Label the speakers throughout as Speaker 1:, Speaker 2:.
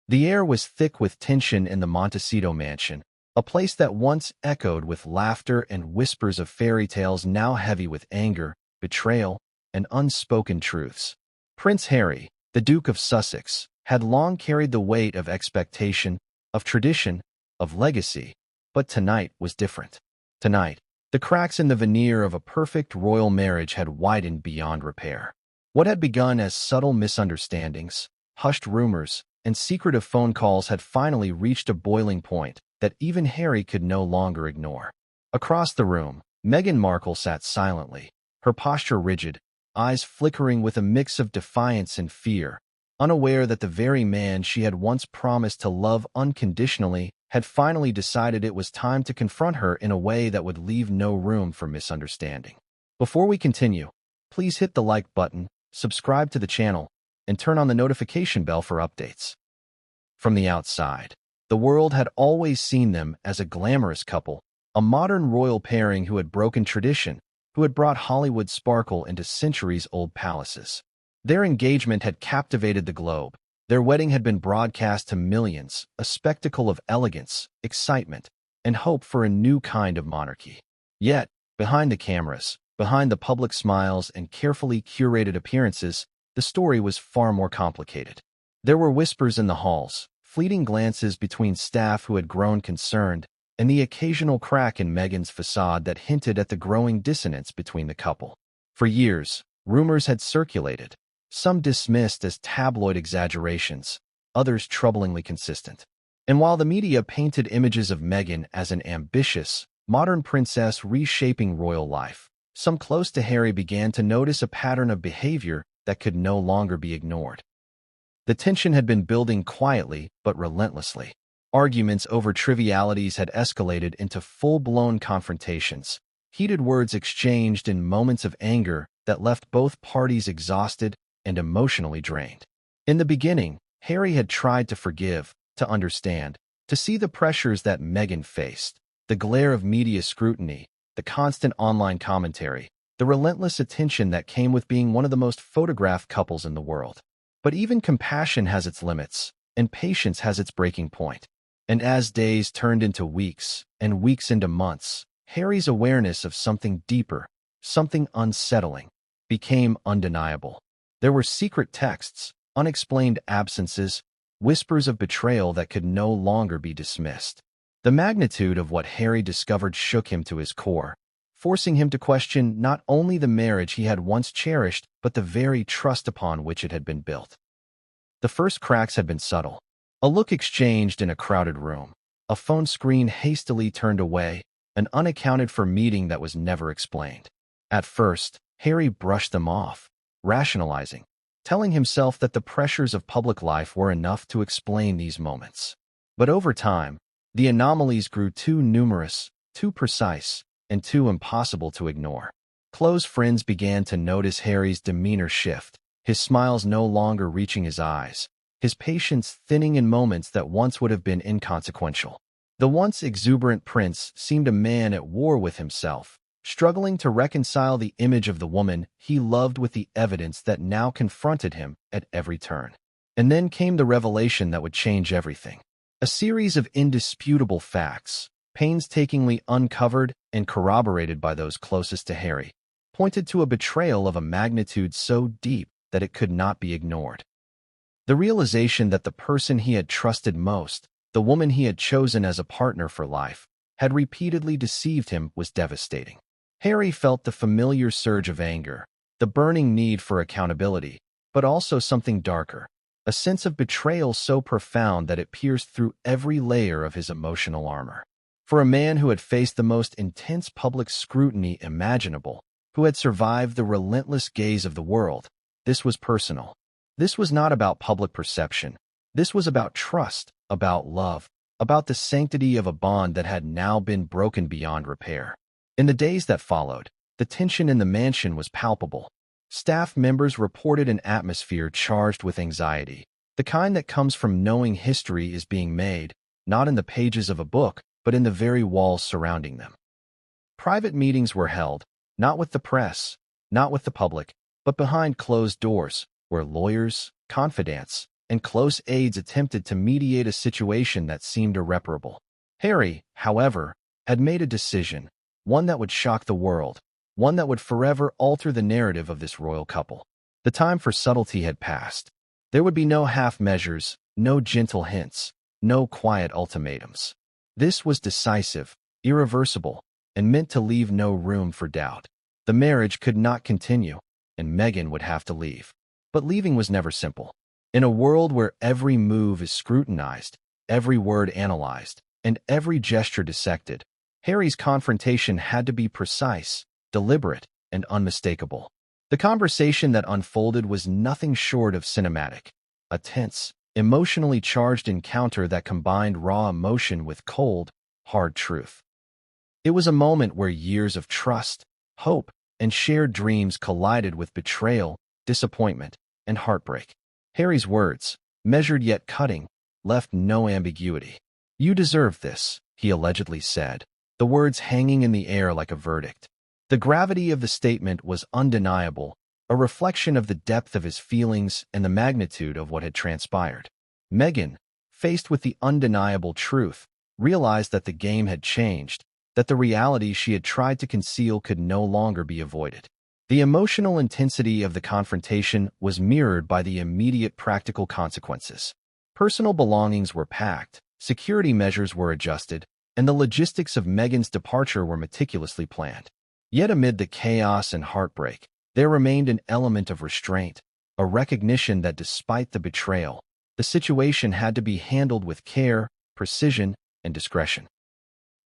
Speaker 1: The air was thick with tension in the Montecito mansion, a place that once echoed with laughter and whispers of fairy tales, now heavy with anger, betrayal, and unspoken truths. Prince Harry, the Duke of Sussex, had long carried the weight of expectation, of tradition, of legacy, but tonight was different. Tonight, the cracks in the veneer of a perfect royal marriage had widened beyond repair. What had begun as subtle misunderstandings, hushed rumors, and secretive phone calls had finally reached a boiling point that even Harry could no longer ignore. Across the room, Meghan Markle sat silently, her posture rigid, eyes flickering with a mix of defiance and fear, unaware that the very man she had once promised to love unconditionally had finally decided it was time to confront her in a way that would leave no room for misunderstanding. Before we continue, please hit the like button, subscribe to the channel, and turn on the notification bell for updates. From the outside, the world had always seen them as a glamorous couple, a modern royal pairing who had broken tradition, who had brought Hollywood sparkle into centuries-old palaces. Their engagement had captivated the globe. Their wedding had been broadcast to millions, a spectacle of elegance, excitement, and hope for a new kind of monarchy. Yet, behind the cameras, behind the public smiles and carefully curated appearances, the story was far more complicated. There were whispers in the halls, fleeting glances between staff who had grown concerned, and the occasional crack in Meghan's facade that hinted at the growing dissonance between the couple. For years, rumors had circulated, some dismissed as tabloid exaggerations, others troublingly consistent. And while the media painted images of Meghan as an ambitious, modern princess reshaping royal life, some close to Harry began to notice a pattern of behavior that could no longer be ignored. The tension had been building quietly but relentlessly. Arguments over trivialities had escalated into full-blown confrontations, heated words exchanged in moments of anger that left both parties exhausted and emotionally drained. In the beginning, Harry had tried to forgive, to understand, to see the pressures that Meghan faced, the glare of media scrutiny, the constant online commentary, the relentless attention that came with being one of the most photographed couples in the world. But even compassion has its limits, and patience has its breaking point. And as days turned into weeks, and weeks into months, Harry's awareness of something deeper, something unsettling, became undeniable. There were secret texts, unexplained absences, whispers of betrayal that could no longer be dismissed. The magnitude of what Harry discovered shook him to his core, forcing him to question not only the marriage he had once cherished, but the very trust upon which it had been built. The first cracks had been subtle. A look exchanged in a crowded room, a phone screen hastily turned away, an unaccounted-for meeting that was never explained. At first, Harry brushed them off, rationalizing, telling himself that the pressures of public life were enough to explain these moments. But over time, the anomalies grew too numerous, too precise, and too impossible to ignore. Close friends began to notice Harry's demeanor shift, his smiles no longer reaching his eyes, his patience thinning in moments that once would have been inconsequential. The once exuberant prince seemed a man at war with himself, struggling to reconcile the image of the woman he loved with the evidence that now confronted him at every turn. And then came the revelation that would change everything. A series of indisputable facts, painstakingly uncovered and corroborated by those closest to Harry, pointed to a betrayal of a magnitude so deep that it could not be ignored. The realization that the person he had trusted most, the woman he had chosen as a partner for life, had repeatedly deceived him was devastating. Harry felt the familiar surge of anger, the burning need for accountability, but also something darker, a sense of betrayal so profound that it pierced through every layer of his emotional armor. For a man who had faced the most intense public scrutiny imaginable, who had survived the relentless gaze of the world, this was personal. This was not about public perception. This was about trust, about love, about the sanctity of a bond that had now been broken beyond repair. In the days that followed, the tension in the mansion was palpable. Staff members reported an atmosphere charged with anxiety, the kind that comes from knowing history is being made, not in the pages of a book, but in the very walls surrounding them. Private meetings were held, not with the press, not with the public, but behind closed doors, where lawyers, confidants, and close aides attempted to mediate a situation that seemed irreparable. Harry, however, had made a decision, one that would shock the world, one that would forever alter the narrative of this royal couple. The time for subtlety had passed. There would be no half measures, no gentle hints, no quiet ultimatums. This was decisive, irreversible, and meant to leave no room for doubt. The marriage could not continue, and Meghan would have to leave. But leaving was never simple. In a world where every move is scrutinized, every word analyzed, and every gesture dissected, Harry's confrontation had to be precise, deliberate, and unmistakable. The conversation that unfolded was nothing short of cinematic, a tense, emotionally charged encounter that combined raw emotion with cold, hard truth. It was a moment where years of trust, hope, and shared dreams collided with betrayal, disappointment, and heartbreak. Harry's words, measured yet cutting, left no ambiguity. "You deserve this," he allegedly said, the words hanging in the air like a verdict. The gravity of the statement was undeniable, a reflection of the depth of his feelings and the magnitude of what had transpired. Meghan, faced with the undeniable truth, realized that the game had changed, that the reality she had tried to conceal could no longer be avoided. The emotional intensity of the confrontation was mirrored by the immediate practical consequences. Personal belongings were packed, security measures were adjusted, and the logistics of Meghan's departure were meticulously planned. Yet amid the chaos and heartbreak, there remained an element of restraint, a recognition that despite the betrayal, the situation had to be handled with care, precision, and discretion.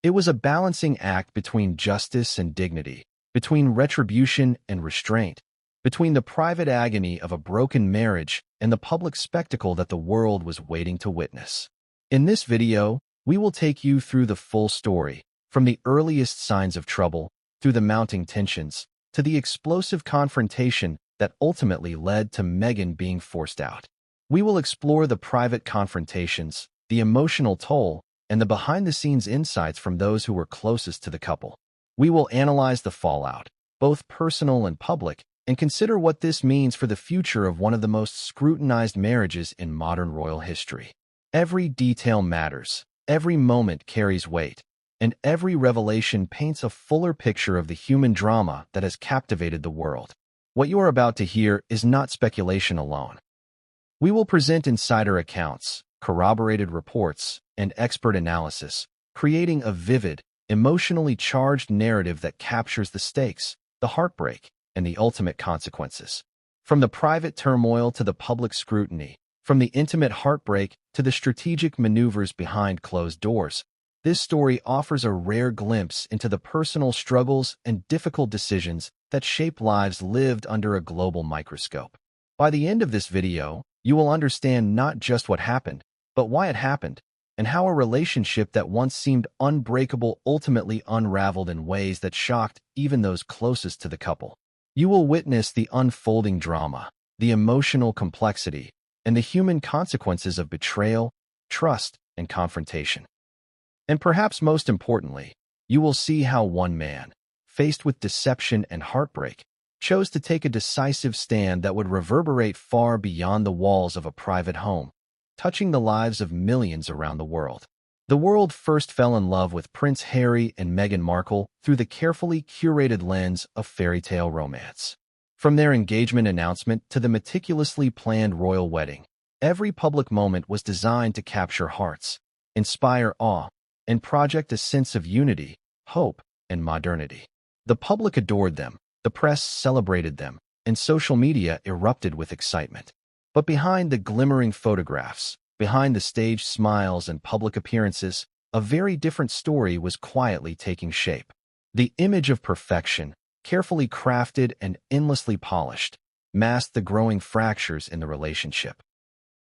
Speaker 1: It was a balancing act between justice and dignity, between retribution and restraint, between the private agony of a broken marriage and the public spectacle that the world was waiting to witness. In this video, we will take you through the full story, from the earliest signs of trouble, through the mounting tensions, to the explosive confrontation that ultimately led to Meghan being forced out. We will explore the private confrontations, the emotional toll, and the behind-the-scenes insights from those who were closest to the couple. We will analyze the fallout, both personal and public, and consider what this means for the future of one of the most scrutinized marriages in modern royal history. Every detail matters, every moment carries weight, and every revelation paints a fuller picture of the human drama that has captivated the world. What you are about to hear is not speculation alone. We will present insider accounts, corroborated reports, and expert analysis, creating a vivid, emotionally charged narrative that captures the stakes, the heartbreak, and the ultimate consequences. From the private turmoil to the public scrutiny, from the intimate heartbreak to the strategic maneuvers behind closed doors, this story offers a rare glimpse into the personal struggles and difficult decisions that shape lives lived under a global microscope. By the end of this video, you will understand not just what happened, but why it happened, and how a relationship that once seemed unbreakable ultimately unraveled in ways that shocked even those closest to the couple. You will witness the unfolding drama, the emotional complexity, and the human consequences of betrayal, trust, and confrontation. And perhaps most importantly, you will see how one man, faced with deception and heartbreak, chose to take a decisive stand that would reverberate far beyond the walls of a private home, touching the lives of millions around the world. The world first fell in love with Prince Harry and Meghan Markle through the carefully curated lens of fairy tale romance. From their engagement announcement to the meticulously planned royal wedding, every public moment was designed to capture hearts, inspire awe, and project a sense of unity, hope, and modernity. The public adored them, the press celebrated them, and social media erupted with excitement. But behind the glimmering photographs, behind the staged smiles and public appearances, a very different story was quietly taking shape. The image of perfection, carefully crafted and endlessly polished, masked the growing fractures in the relationship.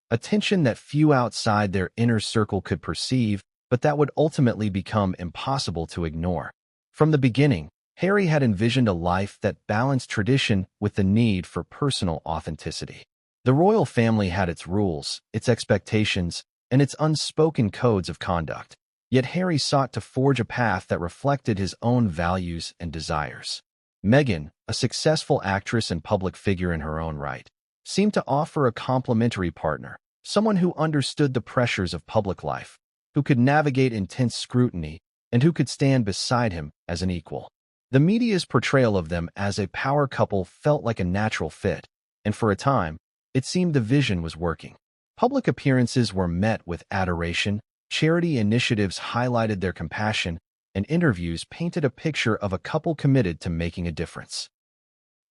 Speaker 1: A tension that few outside their inner circle could perceive, but that would ultimately become impossible to ignore. From the beginning, Harry had envisioned a life that balanced tradition with the need for personal authenticity. The royal family had its rules, its expectations, and its unspoken codes of conduct. Yet Harry sought to forge a path that reflected his own values and desires. Meghan, a successful actress and public figure in her own right, seemed to offer a complementary partner, someone who understood the pressures of public life, who could navigate intense scrutiny, and who could stand beside him as an equal. The media's portrayal of them as a power couple felt like a natural fit, and for a time, it seemed the vision was working. Public appearances were met with adoration, charity initiatives highlighted their compassion, and interviews painted a picture of a couple committed to making a difference.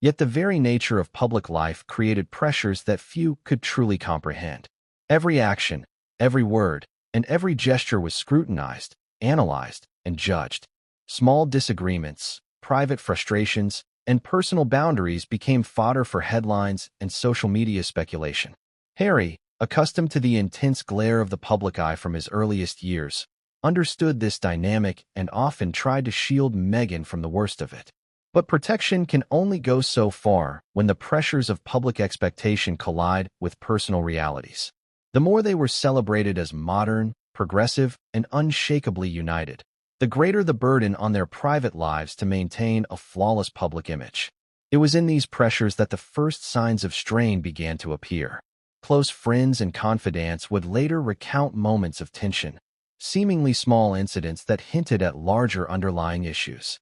Speaker 1: Yet the very nature of public life created pressures that few could truly comprehend. Every action, every word, and every gesture was scrutinized, analyzed, and judged. Small disagreements, private frustrations, and personal boundaries became fodder for headlines and social media speculation. Harry, accustomed to the intense glare of the public eye from his earliest years, understood this dynamic and often tried to shield Meghan from the worst of it. But protection can only go so far when the pressures of public expectation collide with personal realities. The more they were celebrated as modern, progressive, and unshakably united, the greater the burden on their private lives to maintain a flawless public image. It was in these pressures that the first signs of strain began to appear. Close friends and confidants would later recount moments of tension, seemingly small incidents that hinted at larger underlying issues.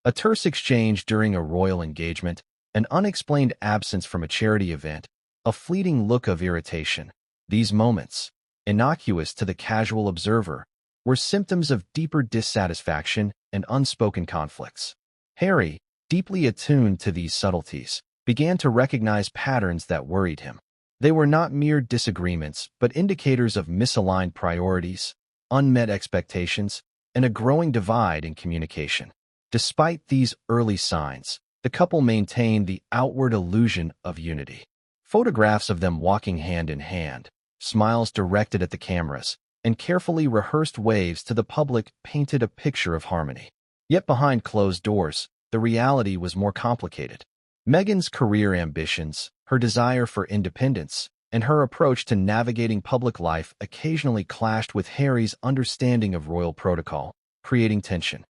Speaker 1: A terse exchange during a royal engagement, an unexplained absence from a charity event, a fleeting look of irritation. These moments, innocuous to the casual observer, were symptoms of deeper dissatisfaction and unspoken conflicts. Harry, deeply attuned to these subtleties, began to recognize patterns that worried him. They were not mere disagreements, but indicators of misaligned priorities, unmet expectations, and a growing divide in communication. Despite these early signs, the couple maintained the outward illusion of unity. Photographs of them walking hand in hand, smiles directed at the cameras, and carefully rehearsed waves to the public painted a picture of harmony. Yet behind closed doors, the reality was more complicated. Meghan's career ambitions, her desire for independence, and her approach to navigating public life occasionally clashed with Harry's understanding of royal protocol, creating tension.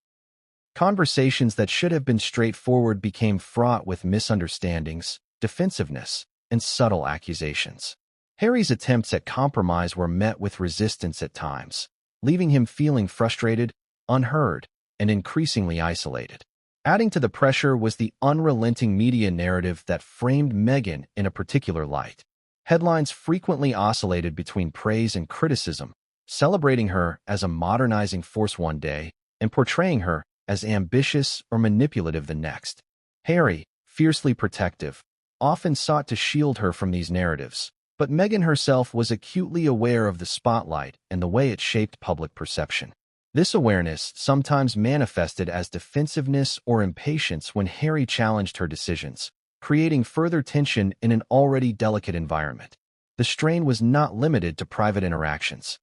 Speaker 1: Conversations that should have been straightforward became fraught with misunderstandings, defensiveness, and subtle accusations. Harry's attempts at compromise were met with resistance at times, leaving him feeling frustrated, unheard, and increasingly isolated. Adding to the pressure was the unrelenting media narrative that framed Meghan in a particular light. Headlines frequently oscillated between praise and criticism, celebrating her as a modernizing force one day and portraying her as ambitious or manipulative the next. Harry, fiercely protective, often sought to shield her from these narratives, but Meghan herself was acutely aware of the spotlight and the way it shaped public perception. This awareness sometimes manifested as defensiveness or impatience when Harry challenged her decisions, creating further tension in an already delicate environment. The strain was not limited to private interactions.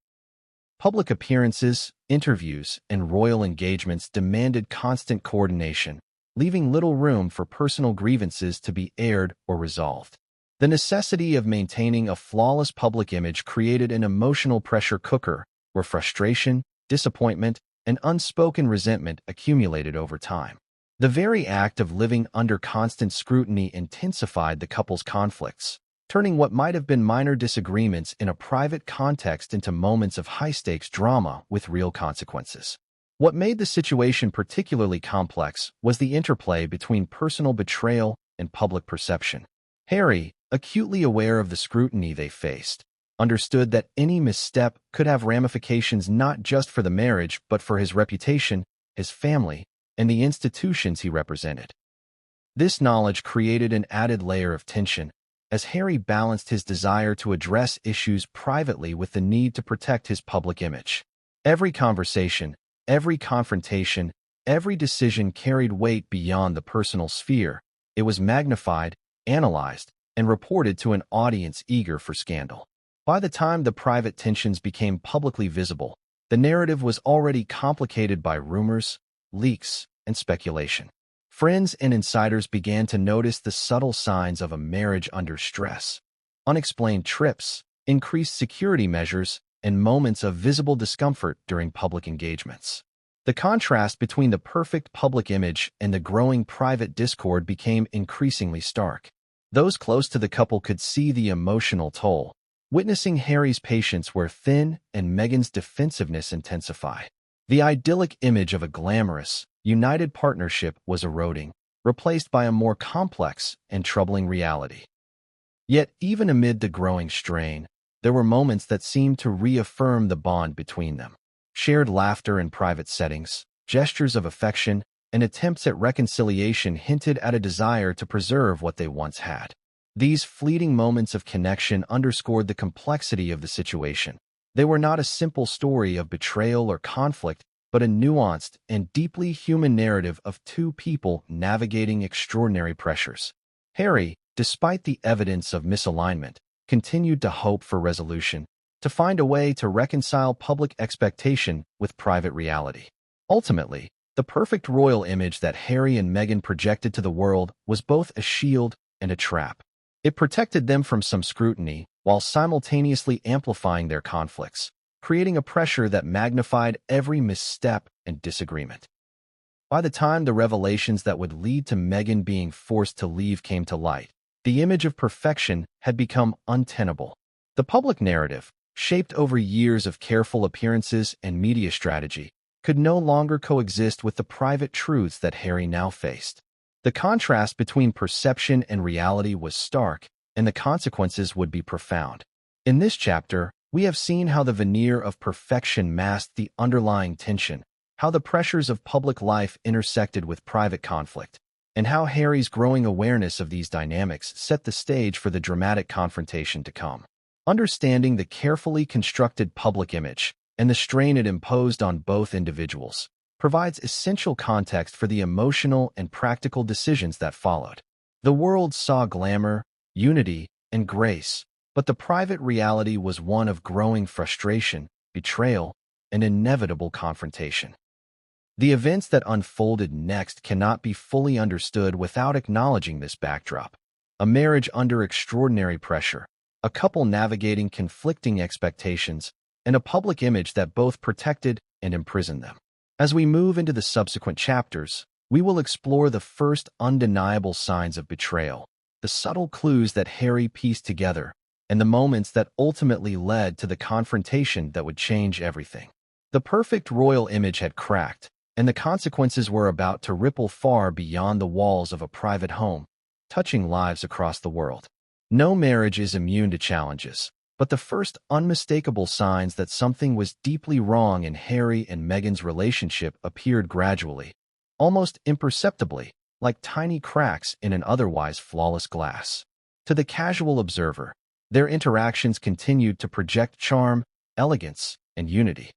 Speaker 1: Public appearances, interviews, and royal engagements demanded constant coordination, leaving little room for personal grievances to be aired or resolved. The necessity of maintaining a flawless public image created an emotional pressure cooker where frustration, disappointment, and unspoken resentment accumulated over time. The very act of living under constant scrutiny intensified the couple's conflicts, turning what might have been minor disagreements in a private context into moments of high-stakes drama with real consequences. What made the situation particularly complex was the interplay between personal betrayal and public perception. Harry, acutely aware of the scrutiny they faced, understood that any misstep could have ramifications not just for the marriage but for his reputation, his family, and the institutions he represented. This knowledge created an added layer of tension, as Harry balanced his desire to address issues privately with the need to protect his public image. Every conversation, every confrontation, every decision carried weight beyond the personal sphere. It was magnified, analyzed, and reported to an audience eager for scandal. By the time the private tensions became publicly visible, the narrative was already complicated by rumors, leaks, and speculation. Friends and insiders began to notice the subtle signs of a marriage under stress. Unexplained trips, increased security measures, and moments of visible discomfort during public engagements. The contrast between the perfect public image and the growing private discord became increasingly stark. Those close to the couple could see the emotional toll, witnessing Harry's patience wear thin and Meghan's defensiveness intensify. The idyllic image of a glamorous, united partnership was eroding, replaced by a more complex and troubling reality. Yet, even amid the growing strain, there were moments that seemed to reaffirm the bond between them. Shared laughter in private settings, gestures of affection, and attempts at reconciliation hinted at a desire to preserve what they once had. These fleeting moments of connection underscored the complexity of the situation. They were not a simple story of betrayal or conflict, but a nuanced and deeply human narrative of two people navigating extraordinary pressures. Harry, despite the evidence of misalignment, continued to hope for resolution, to find a way to reconcile public expectation with private reality. Ultimately, the perfect royal image that Harry and Meghan projected to the world was both a shield and a trap. It protected them from some scrutiny while simultaneously amplifying their conflicts, creating a pressure that magnified every misstep and disagreement. By the time the revelations that would lead to Meghan being forced to leave came to light, the image of perfection had become untenable. The public narrative, shaped over years of careful appearances and media strategy, could no longer coexist with the private truths that Harry now faced. The contrast between perception and reality was stark, and the consequences would be profound. In this chapter, we have seen how the veneer of perfection masked the underlying tension, how the pressures of public life intersected with private conflict, and how Harry's growing awareness of these dynamics set the stage for the dramatic confrontation to come. Understanding the carefully constructed public image and the strain it imposed on both individuals provides essential context for the emotional and practical decisions that followed. The world saw glamour, unity, and grace, but the private reality was one of growing frustration, betrayal, and inevitable confrontation. The events that unfolded next cannot be fully understood without acknowledging this backdrop. A marriage under extraordinary pressure, a couple navigating conflicting expectations, and a public image that both protected and imprisoned them. As we move into the subsequent chapters, we will explore the first undeniable signs of betrayal, the subtle clues that Harry pieced together, and the moments that ultimately led to the confrontation that would change everything. The perfect royal image had cracked, and the consequences were about to ripple far beyond the walls of a private home, touching lives across the world. No marriage is immune to challenges, but the first unmistakable signs that something was deeply wrong in Harry and Meghan's relationship appeared gradually, almost imperceptibly, like tiny cracks in an otherwise flawless glass. To the casual observer, their interactions continued to project charm, elegance, and unity.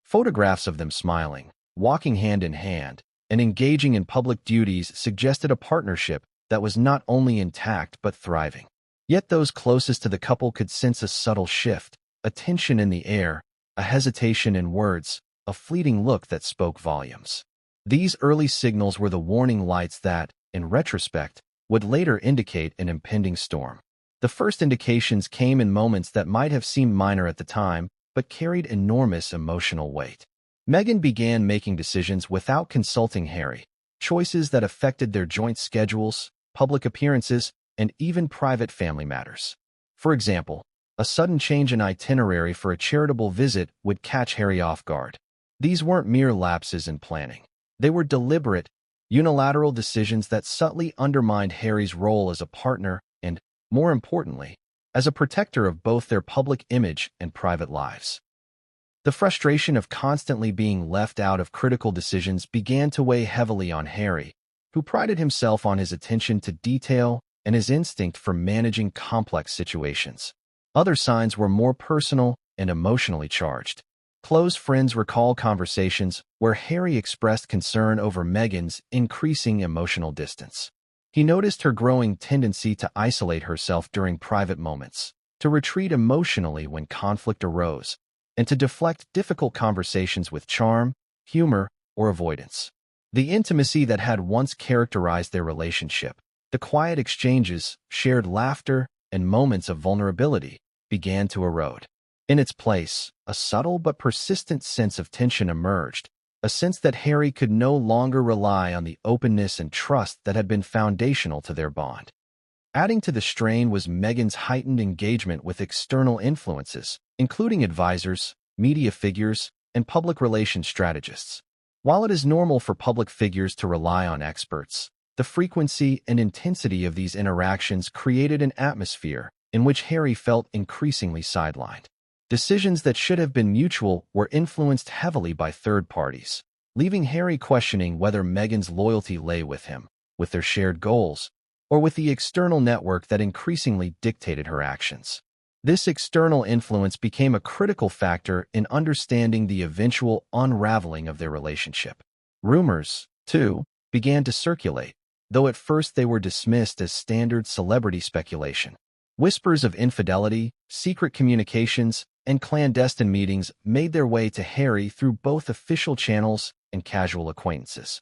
Speaker 1: Photographs of them smiling, walking hand in hand, and engaging in public duties suggested a partnership that was not only intact but thriving. Yet those closest to the couple could sense a subtle shift, a tension in the air, a hesitation in words, a fleeting look that spoke volumes. These early signals were the warning lights that, in retrospect, would later indicate an impending storm. The first indications came in moments that might have seemed minor at the time, but carried enormous emotional weight. Meghan began making decisions without consulting Harry, choices that affected their joint schedules, public appearances, and even private family matters. For example, a sudden change in itinerary for a charitable visit would catch Harry off guard. These weren't mere lapses in planning. They were deliberate, unilateral decisions that subtly undermined Harry's role as a partner and, more importantly, as a protector of both their public image and private lives. The frustration of constantly being left out of critical decisions began to weigh heavily on Harry, who prided himself on his attention to detail and his instinct for managing complex situations. Other signs were more personal and emotionally charged. Close friends recall conversations where Harry expressed concern over Meghan's increasing emotional distance. He noticed her growing tendency to isolate herself during private moments, to retreat emotionally when conflict arose, and to deflect difficult conversations with charm, humor, or avoidance. The intimacy that had once characterized their relationship, the quiet exchanges, shared laughter, and moments of vulnerability, began to erode. In its place, a subtle but persistent sense of tension emerged, a sense that Harry could no longer rely on the openness and trust that had been foundational to their bond. Adding to the strain was Meghan's heightened engagement with external influences, including advisors, media figures, and public relations strategists. While it is normal for public figures to rely on experts, the frequency and intensity of these interactions created an atmosphere in which Harry felt increasingly sidelined. Decisions that should have been mutual were influenced heavily by third parties, leaving Harry questioning whether Meghan's loyalty lay with him, with their shared goals, or with the external network that increasingly dictated her actions. This external influence became a critical factor in understanding the eventual unraveling of their relationship. Rumors, too, began to circulate, though at first they were dismissed as standard celebrity speculation. Whispers of infidelity, secret communications, and clandestine meetings made their way to Harry through both official channels and casual acquaintances.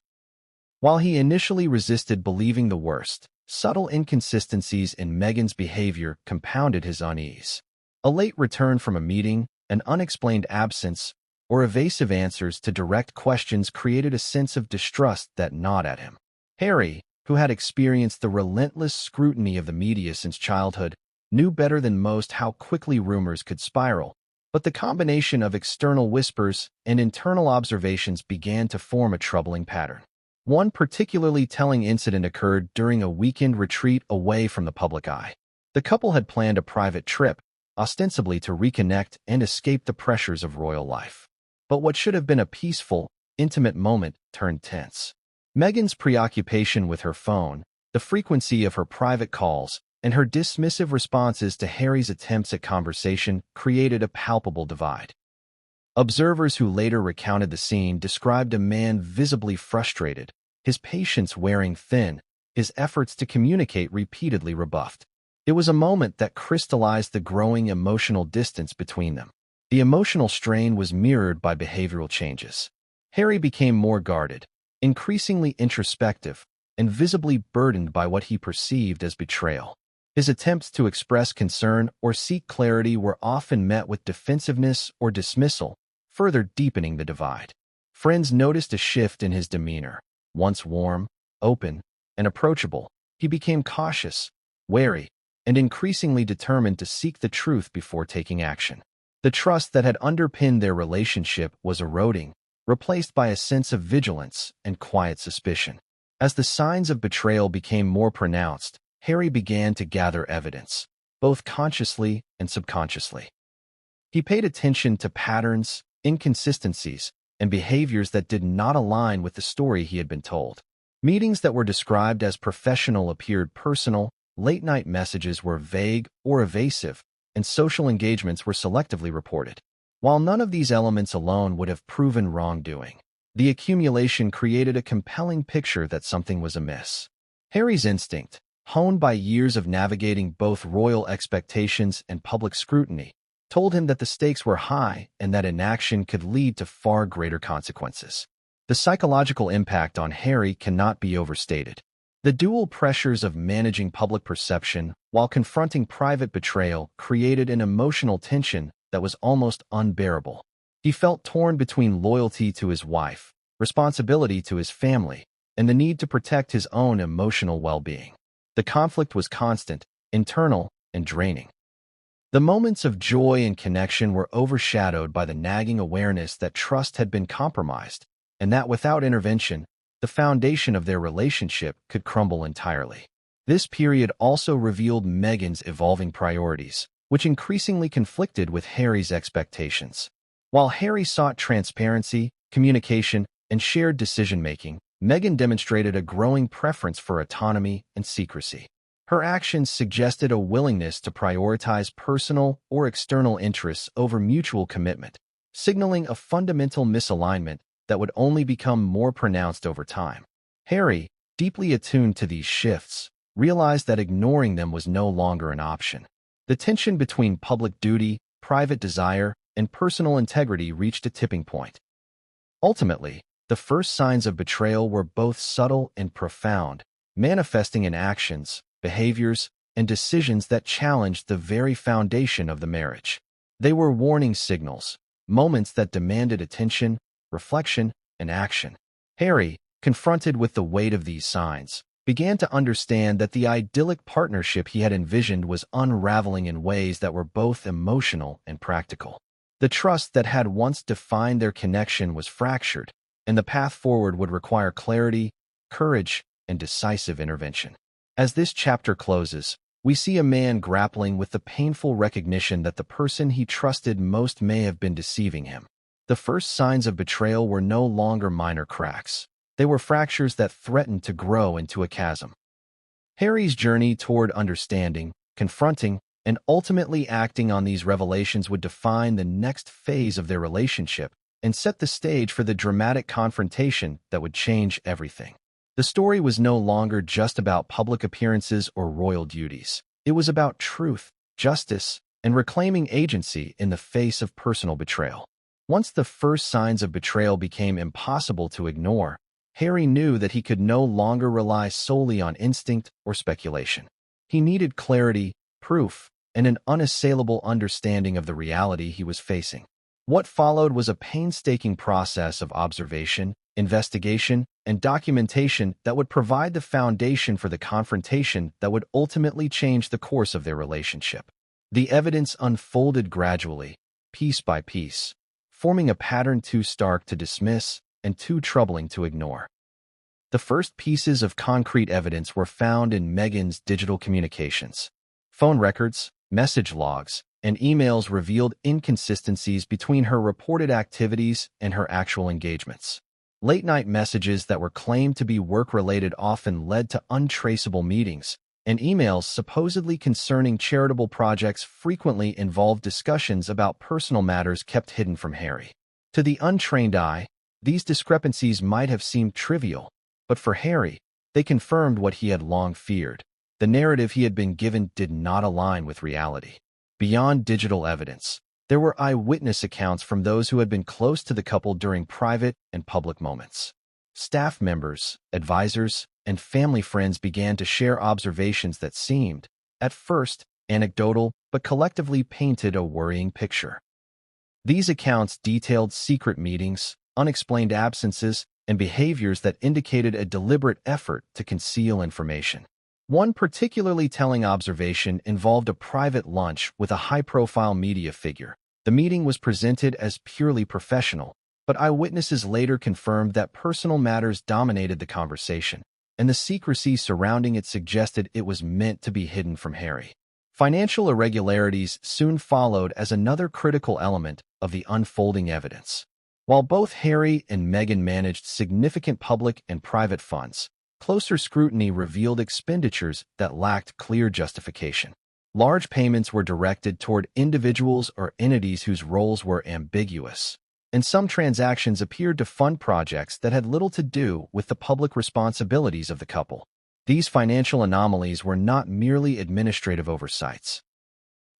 Speaker 1: While he initially resisted believing the worst, subtle inconsistencies in Meghan's behavior compounded his unease. A late return from a meeting, an unexplained absence, or evasive answers to direct questions created a sense of distrust that gnawed at him. Harry, who had experienced the relentless scrutiny of the media since childhood, knew better than most how quickly rumors could spiral, but the combination of external whispers and internal observations began to form a troubling pattern. One particularly telling incident occurred during a weekend retreat away from the public eye. The couple had planned a private trip, ostensibly to reconnect and escape the pressures of royal life. But what should have been a peaceful, intimate moment turned tense. Meghan's preoccupation with her phone, the frequency of her private calls, and her dismissive responses to Harry's attempts at conversation created a palpable divide. Observers who later recounted the scene described a man visibly frustrated, his patience wearing thin, his efforts to communicate repeatedly rebuffed. It was a moment that crystallized the growing emotional distance between them. The emotional strain was mirrored by behavioral changes. Harry became more guarded, increasingly introspective, and visibly burdened by what he perceived as betrayal. His attempts to express concern or seek clarity were often met with defensiveness or dismissal, further deepening the divide. Friends noticed a shift in his demeanor. Once warm, open, and approachable, he became cautious, wary, and increasingly determined to seek the truth before taking action. The trust that had underpinned their relationship was eroding, replaced by a sense of vigilance and quiet suspicion. As the signs of betrayal became more pronounced, Harry began to gather evidence, both consciously and subconsciously. He paid attention to patterns, inconsistencies, and behaviors that did not align with the story he had been told. Meetings that were described as professional appeared personal, late-night messages were vague or evasive, and social engagements were selectively reported. While none of these elements alone would have proven wrongdoing, the accumulation created a compelling picture that something was amiss. Harry's instinct, honed by years of navigating both royal expectations and public scrutiny, told him that the stakes were high and that inaction could lead to far greater consequences. The psychological impact on Harry cannot be overstated. The dual pressures of managing public perception while confronting private betrayal created an emotional tension that was almost unbearable. He felt torn between loyalty to his wife, responsibility to his family, and the need to protect his own emotional well-being. The conflict was constant, internal, and draining. The moments of joy and connection were overshadowed by the nagging awareness that trust had been compromised, and that without intervention, the foundation of their relationship could crumble entirely. This period also revealed Meghan's evolving priorities, which increasingly conflicted with Harry's expectations. While Harry sought transparency, communication, and shared decision-making, Meghan demonstrated a growing preference for autonomy and secrecy. Her actions suggested a willingness to prioritize personal or external interests over mutual commitment, signaling a fundamental misalignment that would only become more pronounced over time. Harry, deeply attuned to these shifts, realized that ignoring them was no longer an option. The tension between public duty, private desire, and personal integrity reached a tipping point. Ultimately, the first signs of betrayal were both subtle and profound, manifesting in actions, behaviors, and decisions that challenged the very foundation of the marriage. They were warning signals, moments that demanded attention, reflection, and action. Harry, confronted with the weight of these signs, began to understand that the idyllic partnership he had envisioned was unraveling in ways that were both emotional and practical. The trust that had once defined their connection was fractured, and the path forward would require clarity, courage, and decisive intervention. As this chapter closes, we see a man grappling with the painful recognition that the person he trusted most may have been deceiving him. The first signs of betrayal were no longer minor cracks. They were fractures that threatened to grow into a chasm. Harry's journey toward understanding, confronting, and ultimately acting on these revelations would define the next phase of their relationship and set the stage for the dramatic confrontation that would change everything. The story was no longer just about public appearances or royal duties. It was about truth, justice, and reclaiming agency in the face of personal betrayal. Once the first signs of betrayal became impossible to ignore, Harry knew that he could no longer rely solely on instinct or speculation. He needed clarity, proof, and an unassailable understanding of the reality he was facing. What followed was a painstaking process of observation, investigation, and documentation that would provide the foundation for the confrontation that would ultimately change the course of their relationship. The evidence unfolded gradually, piece by piece, forming a pattern too stark to dismiss and too troubling to ignore. The first pieces of concrete evidence were found in Meghan's digital communications. Phone records, message logs, and emails revealed inconsistencies between her reported activities and her actual engagements. Late-night messages that were claimed to be work-related often led to untraceable meetings, and emails supposedly concerning charitable projects frequently involved discussions about personal matters kept hidden from Harry. To the untrained eye, these discrepancies might have seemed trivial, but for Harry, they confirmed what he had long feared. The narrative he had been given did not align with reality. Beyond digital evidence, there were eyewitness accounts from those who had been close to the couple during private and public moments. Staff members, advisors, and family friends began to share observations that seemed, at first, anecdotal but collectively painted a worrying picture. These accounts detailed secret meetings, unexplained absences, and behaviors that indicated a deliberate effort to conceal information. One particularly telling observation involved a private lunch with a high-profile media figure. The meeting was presented as purely professional, but eyewitnesses later confirmed that personal matters dominated the conversation, and the secrecy surrounding it suggested it was meant to be hidden from Harry. Financial irregularities soon followed as another critical element of the unfolding evidence. While both Harry and Meghan managed significant public and private funds, closer scrutiny revealed expenditures that lacked clear justification. Large payments were directed toward individuals or entities whose roles were ambiguous, and some transactions appeared to fund projects that had little to do with the public responsibilities of the couple. These financial anomalies were not merely administrative oversights.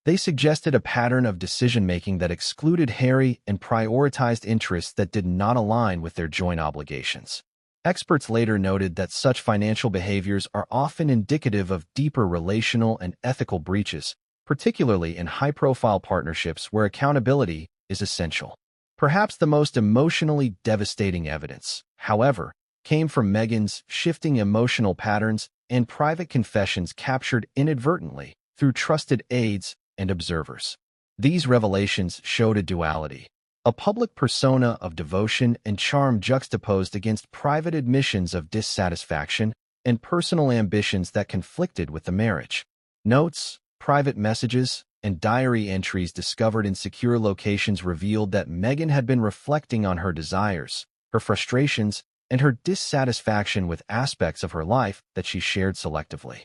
Speaker 1: They suggested a pattern of decision-making that excluded Harry and prioritized interests that did not align with their joint obligations. Experts later noted that such financial behaviors are often indicative of deeper relational and ethical breaches, particularly in high-profile partnerships where accountability is essential. Perhaps the most emotionally devastating evidence, however, came from Meghan's shifting emotional patterns and private confessions captured inadvertently through trusted aides and observers. These revelations showed a duality. A public persona of devotion and charm juxtaposed against private admissions of dissatisfaction and personal ambitions that conflicted with the marriage. Notes, private messages, and diary entries discovered in secure locations revealed that Meghan had been reflecting on her desires, her frustrations, and her dissatisfaction with aspects of her life that she shared selectively.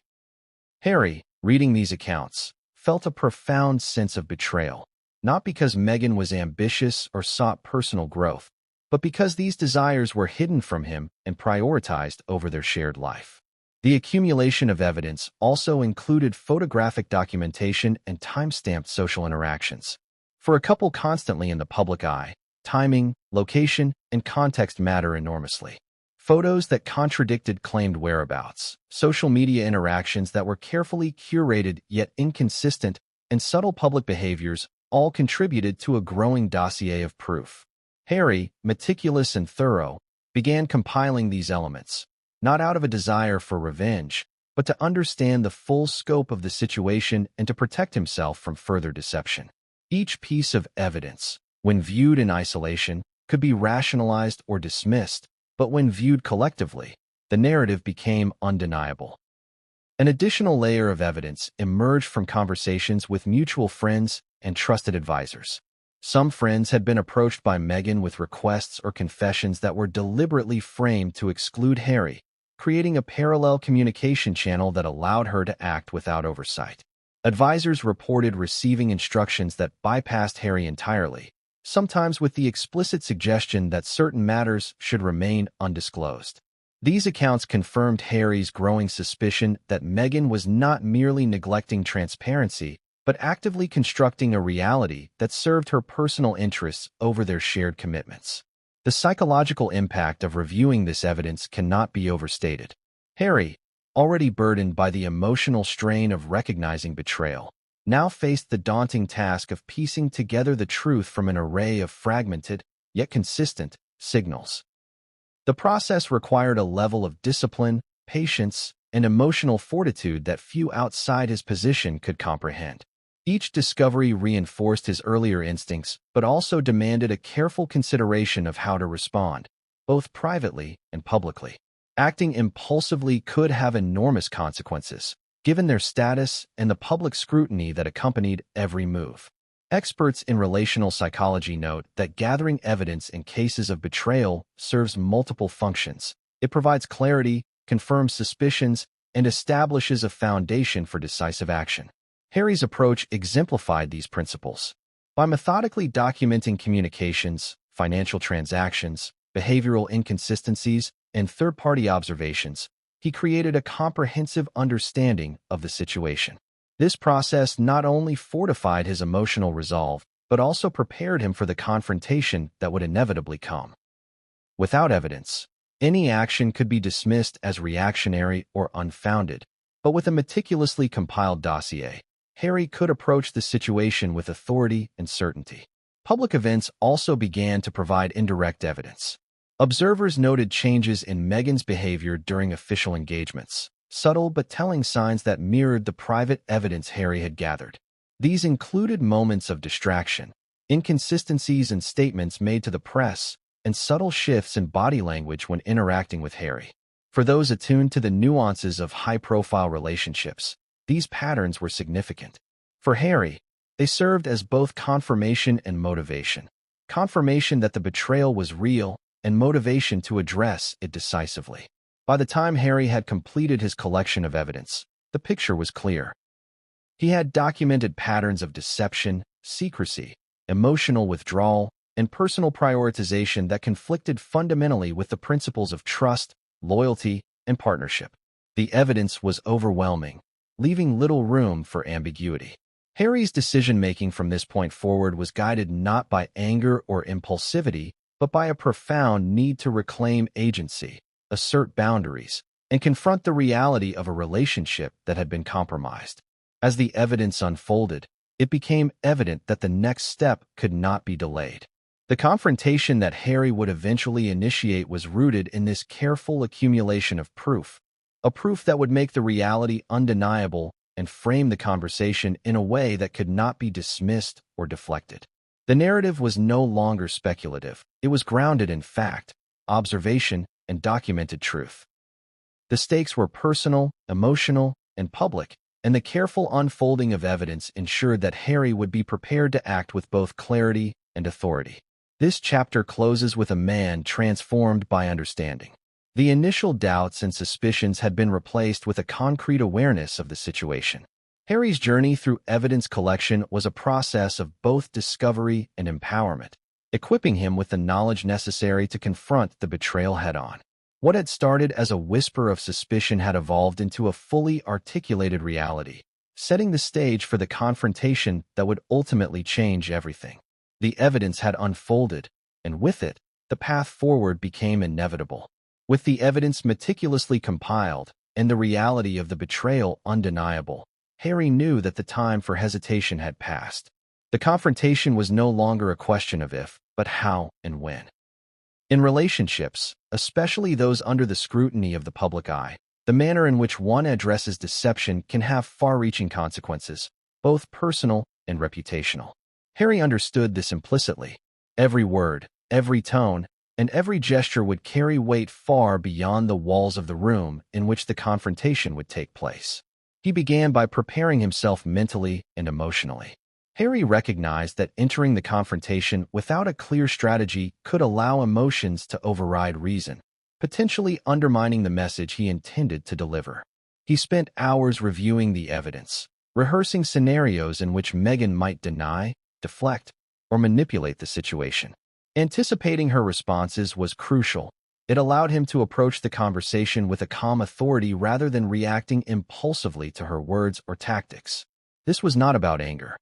Speaker 1: Harry, reading these accounts, felt a profound sense of betrayal. Not because Meghan was ambitious or sought personal growth, but because these desires were hidden from him and prioritized over their shared life. The accumulation of evidence also included photographic documentation and time-stamped social interactions. For a couple constantly in the public eye, timing, location, and context matter enormously. Photos that contradicted claimed whereabouts, social media interactions that were carefully curated yet inconsistent, and subtle public behaviors all contributed to a growing dossier of proof. Harry, meticulous and thorough, began compiling these elements, not out of a desire for revenge, but to understand the full scope of the situation and to protect himself from further deception. Each piece of evidence, when viewed in isolation, could be rationalized or dismissed, but when viewed collectively, the narrative became undeniable. An additional layer of evidence emerged from conversations with mutual friends and trusted advisors. Some friends had been approached by Meghan with requests or confessions that were deliberately framed to exclude Harry, creating a parallel communication channel that allowed her to act without oversight. Advisors reported receiving instructions that bypassed Harry entirely, sometimes with the explicit suggestion that certain matters should remain undisclosed. These accounts confirmed Harry's growing suspicion that Meghan was not merely neglecting transparency, but actively constructing a reality that served her personal interests over their shared commitments. The psychological impact of reviewing this evidence cannot be overstated. Harry, already burdened by the emotional strain of recognizing betrayal, now faced the daunting task of piecing together the truth from an array of fragmented, yet consistent, signals. The process required a level of discipline, patience, and emotional fortitude that few outside his position could comprehend. Each discovery reinforced his earlier instincts, but also demanded a careful consideration of how to respond, both privately and publicly. Acting impulsively could have enormous consequences, given their status and the public scrutiny that accompanied every move. Experts in relational psychology note that gathering evidence in cases of betrayal serves multiple functions. It provides clarity, confirms suspicions, and establishes a foundation for decisive action. Harry's approach exemplified these principles. By methodically documenting communications, financial transactions, behavioral inconsistencies, and third-party observations, he created a comprehensive understanding of the situation. This process not only fortified his emotional resolve, but also prepared him for the confrontation that would inevitably come. Without evidence, any action could be dismissed as reactionary or unfounded, but with a meticulously compiled dossier, Harry could approach the situation with authority and certainty. Public events also began to provide indirect evidence. Observers noted changes in Meghan's behavior during official engagements, subtle but telling signs that mirrored the private evidence Harry had gathered. These included moments of distraction, inconsistencies in statements made to the press, and subtle shifts in body language when interacting with Harry. For those attuned to the nuances of high-profile relationships, these patterns were significant. For Harry, they served as both confirmation and motivation. Confirmation that the betrayal was real, and motivation to address it decisively. By the time Harry had completed his collection of evidence, the picture was clear. He had documented patterns of deception, secrecy, emotional withdrawal, and personal prioritization that conflicted fundamentally with the principles of trust, loyalty, and partnership. The evidence was overwhelming, leaving little room for ambiguity. Harry's decision-making from this point forward was guided not by anger or impulsivity, but by a profound need to reclaim agency, assert boundaries, and confront the reality of a relationship that had been compromised. As the evidence unfolded, it became evident that the next step could not be delayed. The confrontation that Harry would eventually initiate was rooted in this careful accumulation of proof, a proof that would make the reality undeniable and frame the conversation in a way that could not be dismissed or deflected. The narrative was no longer speculative. It was grounded in fact, observation, and documented truth. The stakes were personal, emotional, and public, and the careful unfolding of evidence ensured that Harry would be prepared to act with both clarity and authority. This chapter closes with a man transformed by understanding. The initial doubts and suspicions had been replaced with a concrete awareness of the situation. Harry's journey through evidence collection was a process of both discovery and empowerment, equipping him with the knowledge necessary to confront the betrayal head-on. What had started as a whisper of suspicion had evolved into a fully articulated reality, setting the stage for the confrontation that would ultimately change everything. The evidence had unfolded, and with it, the path forward became inevitable. With the evidence meticulously compiled and the reality of the betrayal undeniable, Harry knew that the time for hesitation had passed. The confrontation was no longer a question of if, but how and when. In relationships, especially those under the scrutiny of the public eye, the manner in which one addresses deception can have far-reaching consequences, both personal and reputational. Harry understood this implicitly. Every word, every tone, and every gesture would carry weight far beyond the walls of the room in which the confrontation would take place. He began by preparing himself mentally and emotionally. Harry recognized that entering the confrontation without a clear strategy could allow emotions to override reason, potentially undermining the message he intended to deliver. He spent hours reviewing the evidence, rehearsing scenarios in which Meghan might deny, deflect, or manipulate the situation. Anticipating her responses was crucial. It allowed him to approach the conversation with a calm authority rather than reacting impulsively to her words or tactics. This was not about anger.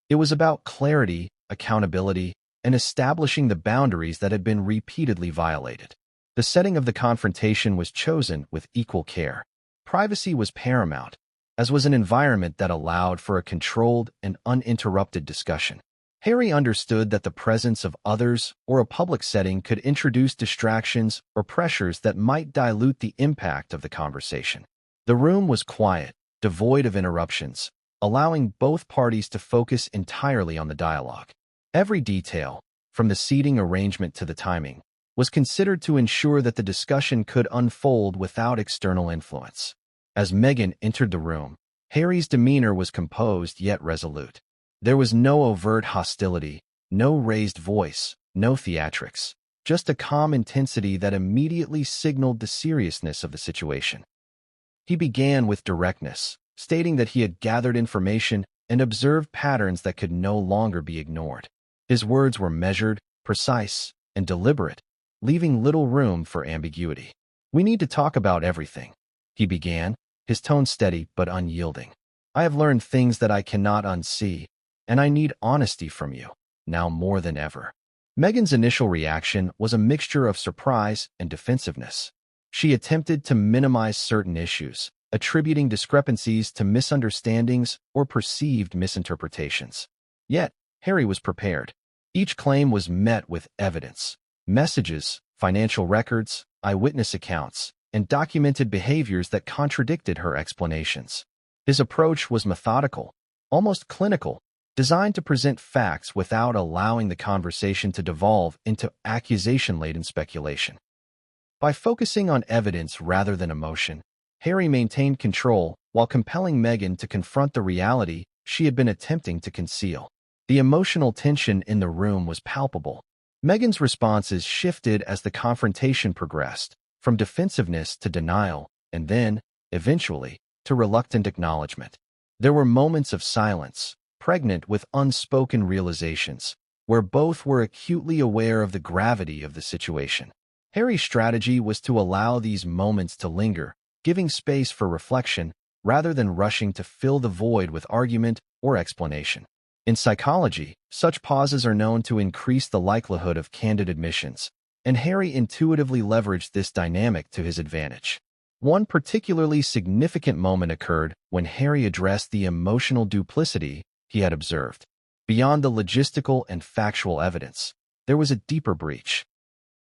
Speaker 1: It was about clarity, accountability, and establishing the boundaries that had been repeatedly violated. The setting of the confrontation was chosen with equal care. Privacy was paramount, as was an environment that allowed for a controlled and uninterrupted discussion. Harry understood that the presence of others or a public setting could introduce distractions or pressures that might dilute the impact of the conversation. The room was quiet, devoid of interruptions, allowing both parties to focus entirely on the dialogue. Every detail, from the seating arrangement to the timing, was considered to ensure that the discussion could unfold without external influence. As Meghan entered the room, Harry's demeanor was composed yet resolute. There was no overt hostility, no raised voice, no theatrics, just a calm intensity that immediately signaled the seriousness of the situation. He began with directness, stating that he had gathered information and observed patterns that could no longer be ignored. His words were measured, precise, and deliberate, leaving little room for ambiguity. "We need to talk about everything," he began, his tone steady but unyielding. "I have learned things that I cannot unsee, and I need honesty from you, now more than ever." Meghan's initial reaction was a mixture of surprise and defensiveness. She attempted to minimize certain issues, attributing discrepancies to misunderstandings or perceived misinterpretations. Yet, Harry was prepared. Each claim was met with evidence, messages, financial records, eyewitness accounts, and documented behaviors that contradicted her explanations. His approach was methodical, almost clinical, designed to present facts without allowing the conversation to devolve into accusation-laden speculation. By focusing on evidence rather than emotion, Harry maintained control while compelling Meghan to confront the reality she had been attempting to conceal. The emotional tension in the room was palpable. Meghan's responses shifted as the confrontation progressed, from defensiveness to denial, and then, eventually, to reluctant acknowledgement. There were moments of silence, pregnant with unspoken realizations, where both were acutely aware of the gravity of the situation. Harry's strategy was to allow these moments to linger, giving space for reflection rather than rushing to fill the void with argument or explanation. In psychology, such pauses are known to increase the likelihood of candid admissions, and Harry intuitively leveraged this dynamic to his advantage. One particularly significant moment occurred when Harry addressed the emotional duplicity he had observed. Beyond the logistical and factual evidence, there was a deeper breach: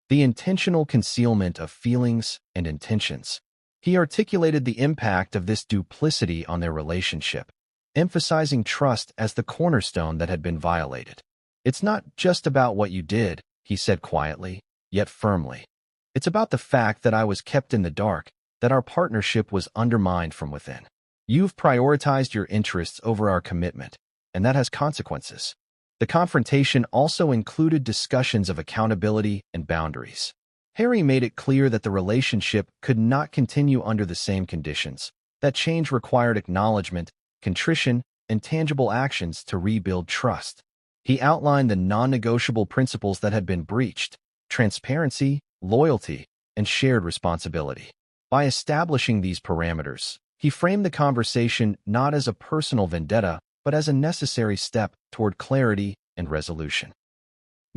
Speaker 1: the intentional concealment of feelings and intentions. He articulated the impact of this duplicity on their relationship, emphasizing trust as the cornerstone that had been violated. "It's not just about what you did," he said quietly, yet firmly. "It's about the fact that I was kept in the dark, that our partnership was undermined from within. You've prioritized your interests over our commitment, and that has consequences." The confrontation also included discussions of accountability and boundaries. Harry made it clear that the relationship could not continue under the same conditions, that change required acknowledgement, contrition, and tangible actions to rebuild trust. He outlined the non-negotiable principles that had been breached: transparency, loyalty, and shared responsibility. By establishing these parameters, he framed the conversation not as a personal vendetta, but as a necessary step toward clarity and resolution.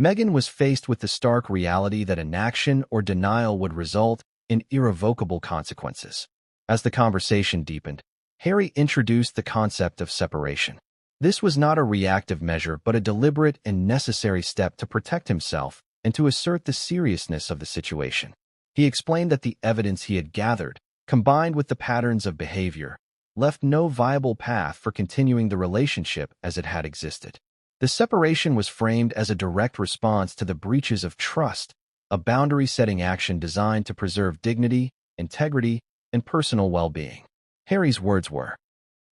Speaker 1: Meghan was faced with the stark reality that inaction or denial would result in irrevocable consequences. As the conversation deepened, Harry introduced the concept of separation. This was not a reactive measure but a deliberate and necessary step to protect himself and to assert the seriousness of the situation. He explained that the evidence he had gathered, combined with the patterns of behavior, left no viable path for continuing the relationship as it had existed. The separation was framed as a direct response to the breaches of trust, a boundary-setting action designed to preserve dignity, integrity, and personal well-being. Harry's words were,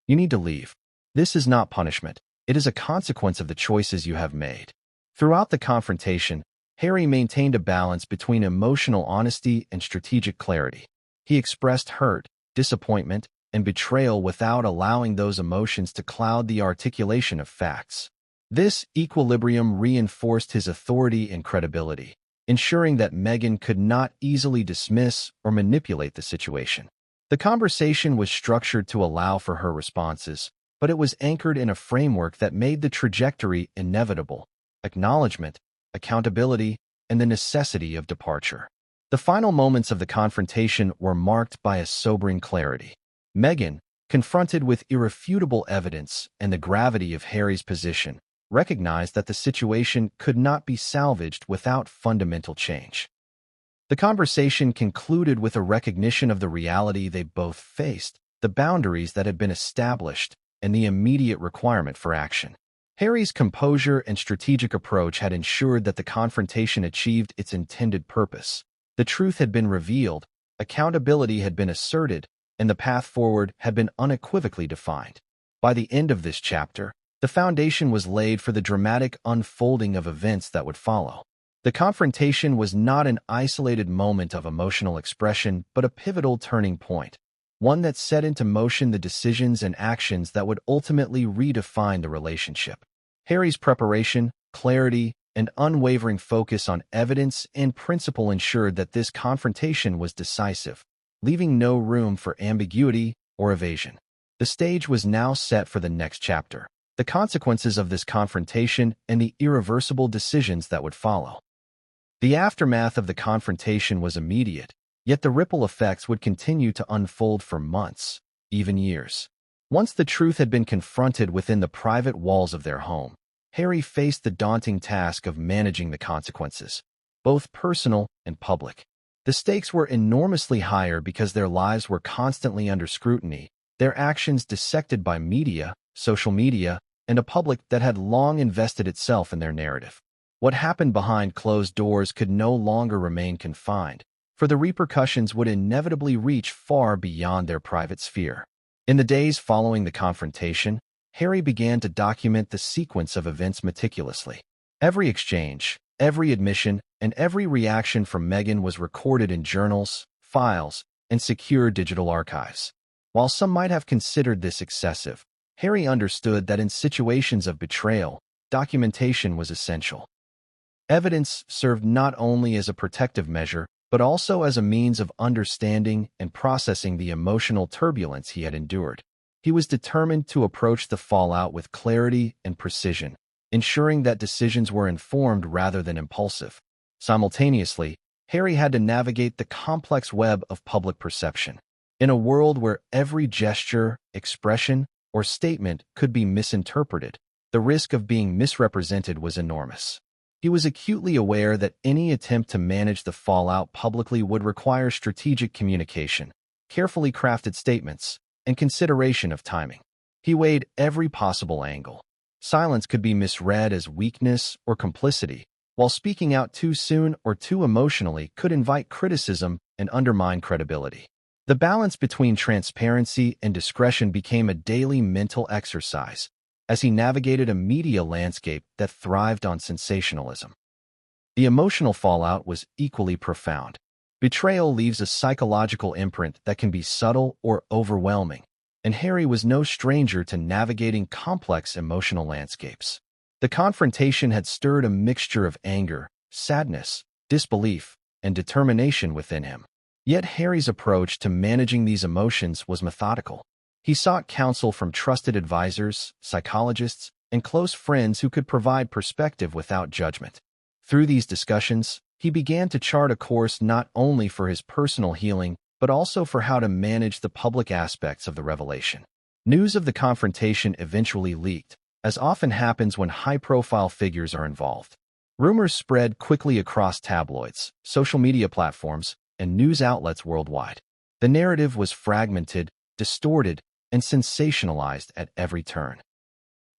Speaker 1: "You need to leave. This is not punishment. It is a consequence of the choices you have made." Throughout the confrontation, Harry maintained a balance between emotional honesty and strategic clarity. He expressed hurt, disappointment, and betrayal without allowing those emotions to cloud the articulation of facts. This equilibrium reinforced his authority and credibility, ensuring that Meghan could not easily dismiss or manipulate the situation. The conversation was structured to allow for her responses, but it was anchored in a framework that made the trajectory inevitable: acknowledgement, accountability, and the necessity of departure. The final moments of the confrontation were marked by a sobering clarity. Meghan, confronted with irrefutable evidence and the gravity of Harry's position, recognized that the situation could not be salvaged without fundamental change. The conversation concluded with a recognition of the reality they both faced, the boundaries that had been established, and the immediate requirement for action. Harry's composure and strategic approach had ensured that the confrontation achieved its intended purpose. The truth had been revealed, accountability had been asserted, and the path forward had been unequivocally defined. By the end of this chapter, the foundation was laid for the dramatic unfolding of events that would follow. The confrontation was not an isolated moment of emotional expression, but a pivotal turning point, one that set into motion the decisions and actions that would ultimately redefine the relationship. Harry's preparation, clarity, and unwavering focus on evidence and principle ensured that this confrontation was decisive, leaving no room for ambiguity or evasion. The stage was now set for the next chapter, the consequences of this confrontation and the irreversible decisions that would follow. The aftermath of the confrontation was immediate, yet the ripple effects would continue to unfold for months, even years. Once the truth had been confronted within the private walls of their home, Harry faced the daunting task of managing the consequences, both personal and public. The stakes were enormously higher because their lives were constantly under scrutiny, their actions dissected by media, social media, and a public that had long invested itself in their narrative. What happened behind closed doors could no longer remain confined, for the repercussions would inevitably reach far beyond their private sphere. In the days following the confrontation, Harry began to document the sequence of events meticulously. Every exchange, every admission, and every reaction from Meghan was recorded in journals, files, and secure digital archives. While some might have considered this excessive, Harry understood that in situations of betrayal, documentation was essential. Evidence served not only as a protective measure, but also as a means of understanding and processing the emotional turbulence he had endured. He was determined to approach the fallout with clarity and precision, ensuring that decisions were informed rather than impulsive. Simultaneously, Harry had to navigate the complex web of public perception. In a world where every gesture, expression, or statement could be misinterpreted, the risk of being misrepresented was enormous. He was acutely aware that any attempt to manage the fallout publicly would require strategic communication, carefully crafted statements, and consideration of timing. He weighed every possible angle. Silence could be misread as weakness or complicity, while speaking out too soon or too emotionally could invite criticism and undermine credibility. The balance between transparency and discretion became a daily mental exercise, as he navigated a media landscape that thrived on sensationalism. The emotional fallout was equally profound. Betrayal leaves a psychological imprint that can be subtle or overwhelming, and Harry was no stranger to navigating complex emotional landscapes. The confrontation had stirred a mixture of anger, sadness, disbelief, and determination within him. Yet Harry's approach to managing these emotions was methodical. He sought counsel from trusted advisors, psychologists, and close friends who could provide perspective without judgment. Through these discussions, he began to chart a course not only for his personal healing, but also for how to manage the public aspects of the revelation. News of the confrontation eventually leaked, as often happens when high-profile figures are involved. Rumors spread quickly across tabloids, social media platforms, and news outlets worldwide. The narrative was fragmented, distorted, and sensationalized at every turn.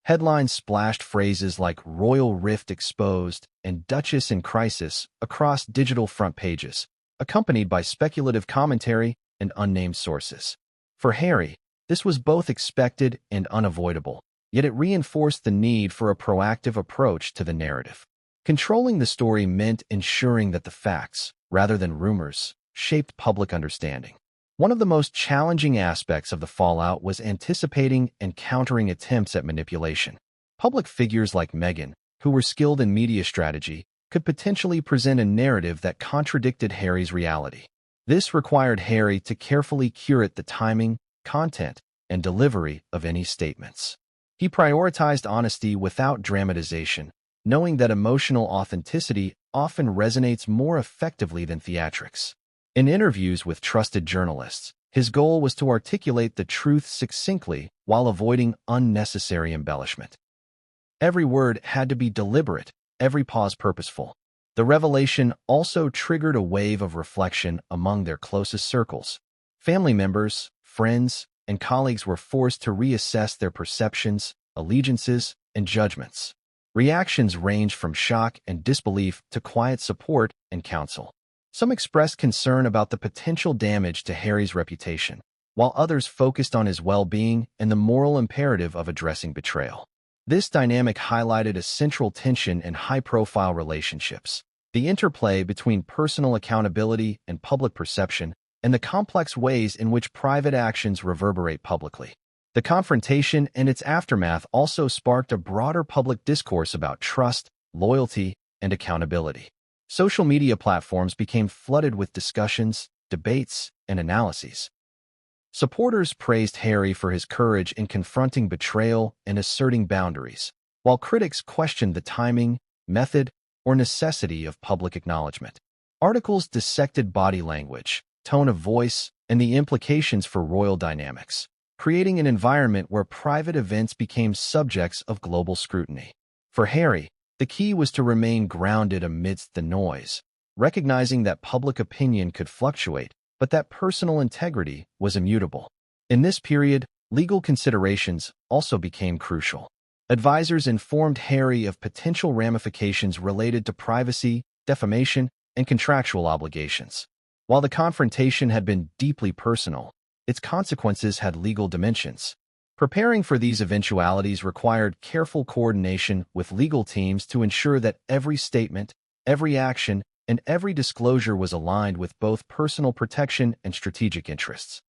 Speaker 1: Headlines splashed phrases like "royal rift exposed" and "Duchess in crisis" across digital front pages, accompanied by speculative commentary and unnamed sources. For Harry, this was both expected and unavoidable, yet it reinforced the need for a proactive approach to the narrative. Controlling the story meant ensuring that the facts, rather than rumors, shaped public understanding. One of the most challenging aspects of the fallout was anticipating and countering attempts at manipulation. Public figures like Meghan, who were skilled in media strategy, could potentially present a narrative that contradicted Harry's reality. This required Harry to carefully curate the timing, content, and delivery of any statements. He prioritized honesty without dramatization, knowing that emotional authenticity often resonates more effectively than theatrics. In interviews with trusted journalists, his goal was to articulate the truth succinctly while avoiding unnecessary embellishment. Every word had to be deliberate, every pause purposeful. The revelation also triggered a wave of reflection among their closest circles. Family members, friends, and colleagues were forced to reassess their perceptions, allegiances, and judgments. Reactions ranged from shock and disbelief to quiet support and counsel. Some expressed concern about the potential damage to Harry's reputation, while others focused on his well-being and the moral imperative of addressing betrayal. This dynamic highlighted a central tension in high-profile relationships: the interplay between personal accountability and public perception, and the complex ways in which private actions reverberate publicly. The confrontation and its aftermath also sparked a broader public discourse about trust, loyalty, and accountability. Social media platforms became flooded with discussions, debates, and analyses. Supporters praised Harry for his courage in confronting betrayal and asserting boundaries, while critics questioned the timing, method, or necessity of public acknowledgement. Articles dissected body language, tone of voice, and the implications for royal dynamics, creating an environment where private events became subjects of global scrutiny. For Harry, the key was to remain grounded amidst the noise, recognizing that public opinion could fluctuate, but that personal integrity was immutable. In this period, legal considerations also became crucial. Advisors informed Harry of potential ramifications related to privacy, defamation, and contractual obligations. While the confrontation had been deeply personal, its consequences had legal dimensions. Preparing for these eventualities required careful coordination with legal teams to ensure that every statement, every action, and every disclosure was aligned with both personal protection and strategic interests.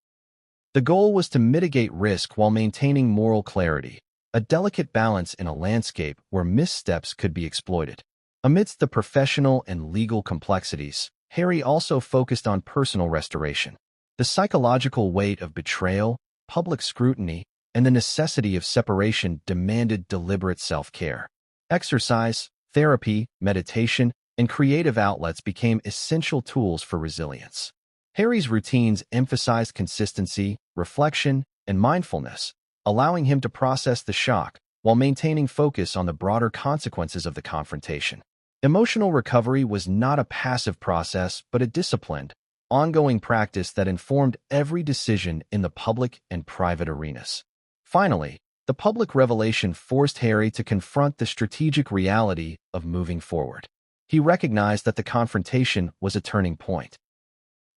Speaker 1: The goal was to mitigate risk while maintaining moral clarity, a delicate balance in a landscape where missteps could be exploited. Amidst the professional and legal complexities, Harry also focused on personal restoration. The psychological weight of betrayal, public scrutiny, and the necessity of separation demanded deliberate self-care. Exercise, therapy, meditation, and creative outlets became essential tools for resilience. Harry's routines emphasized consistency, reflection, and mindfulness, allowing him to process the shock while maintaining focus on the broader consequences of the confrontation. Emotional recovery was not a passive process, but a disciplined, ongoing practice that informed every decision in the public and private arenas. Finally, the public revelation forced Harry to confront the strategic reality of moving forward. He recognized that the confrontation was a turning point.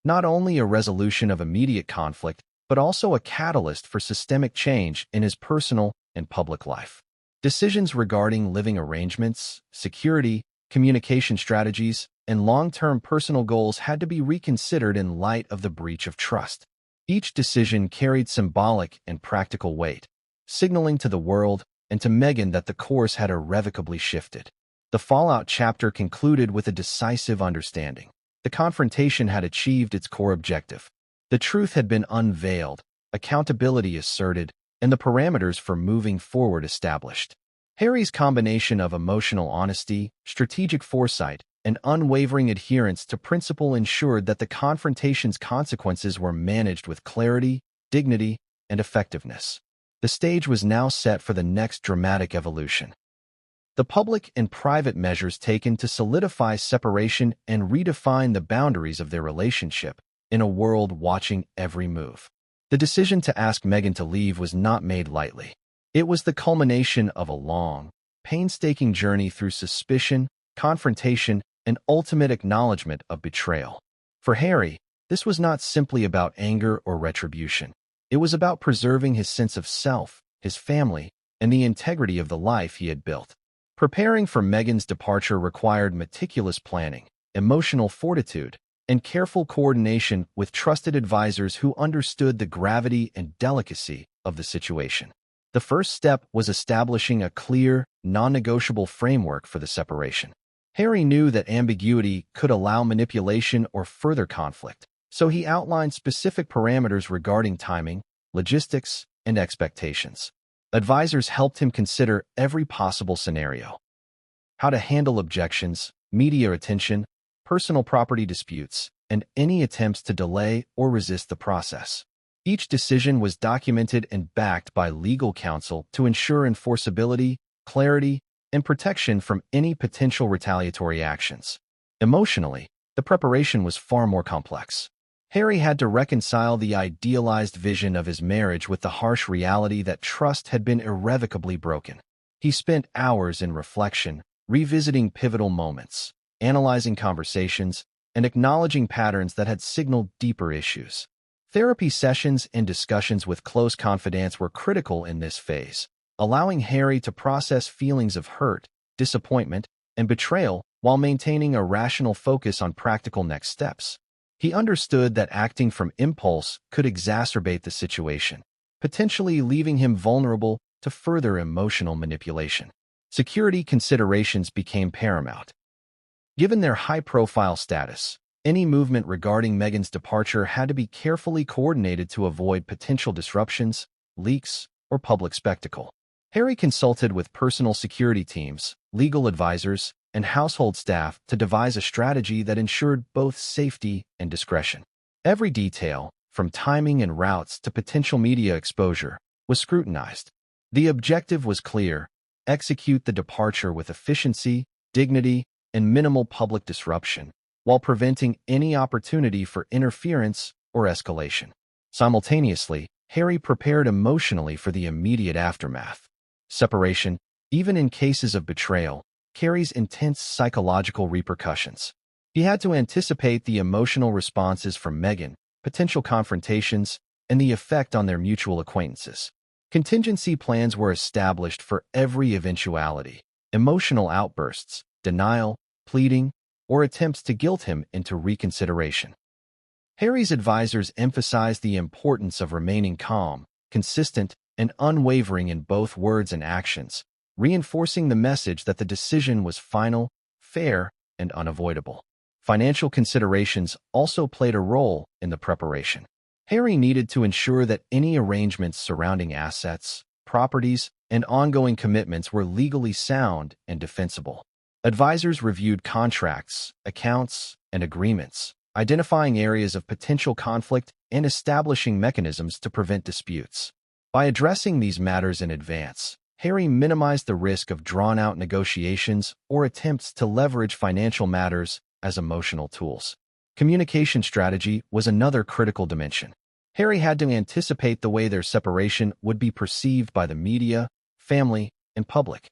Speaker 1: Not only a resolution of immediate conflict, but also a catalyst for systemic change in his personal and public life. Decisions regarding living arrangements, security, communication strategies, and long-term personal goals had to be reconsidered in light of the breach of trust. Each decision carried symbolic and practical weight, signaling to the world and to Meghan that the course had irrevocably shifted. The fallout chapter concluded with a decisive understanding. The confrontation had achieved its core objective. The truth had been unveiled, accountability asserted, and the parameters for moving forward established. Harry's combination of emotional honesty, strategic foresight, and unwavering adherence to principle ensured that the confrontation's consequences were managed with clarity, dignity, and effectiveness. The stage was now set for the next dramatic evolution. The public and private measures taken to solidify separation and redefine the boundaries of their relationship in a world watching every move. The decision to ask Meghan to leave was not made lightly. It was the culmination of a long, painstaking journey through suspicion, confrontation, and ultimate acknowledgement of betrayal. For Harry, this was not simply about anger or retribution. It was about preserving his sense of self, his family, and the integrity of the life he had built. Preparing for Meghan's departure required meticulous planning, emotional fortitude, and careful coordination with trusted advisors who understood the gravity and delicacy of the situation. The first step was establishing a clear, non-negotiable framework for the separation. Harry knew that ambiguity could allow manipulation or further conflict, so he outlined specific parameters regarding timing, logistics, and expectations. Advisors helped him consider every possible scenario: how to handle objections, media attention, personal property disputes, and any attempts to delay or resist the process. Each decision was documented and backed by legal counsel to ensure enforceability, clarity, and protection from any potential retaliatory actions. Emotionally, the preparation was far more complex. Harry had to reconcile the idealized vision of his marriage with the harsh reality that trust had been irrevocably broken. He spent hours in reflection, revisiting pivotal moments, analyzing conversations, and acknowledging patterns that had signaled deeper issues. Therapy sessions and discussions with close confidants were critical in this phase, allowing Harry to process feelings of hurt, disappointment, and betrayal while maintaining a rational focus on practical next steps. He understood that acting from impulse could exacerbate the situation, potentially leaving him vulnerable to further emotional manipulation. Security considerations became paramount. Given their high-profile status, any movement regarding Meghan's departure had to be carefully coordinated to avoid potential disruptions, leaks, or public spectacle. Harry consulted with personal security teams, legal advisors, and household staff to devise a strategy that ensured both safety and discretion. Every detail, from timing and routes to potential media exposure, was scrutinized. The objective was clear: execute the departure with efficiency, dignity, and minimal public disruption, while preventing any opportunity for interference or escalation. Simultaneously, Harry prepared emotionally for the immediate aftermath. Separation, even in cases of betrayal, carries intense psychological repercussions. He had to anticipate the emotional responses from Meghan, potential confrontations, and the effect on their mutual acquaintances. Contingency plans were established for every eventuality: emotional outbursts, denial, pleading, or attempts to guilt him into reconsideration. Harry's advisors emphasized the importance of remaining calm, consistent, and unwavering in both words and actions, reinforcing the message that the decision was final, fair, and unavoidable. Financial considerations also played a role in the preparation. Harry needed to ensure that any arrangements surrounding assets, properties, and ongoing commitments were legally sound and defensible. Advisors reviewed contracts, accounts, and agreements, identifying areas of potential conflict and establishing mechanisms to prevent disputes. By addressing these matters in advance, Harry minimized the risk of drawn-out negotiations or attempts to leverage financial matters as emotional tools. Communication strategy was another critical dimension. Harry had to anticipate the way their separation would be perceived by the media, family, and public.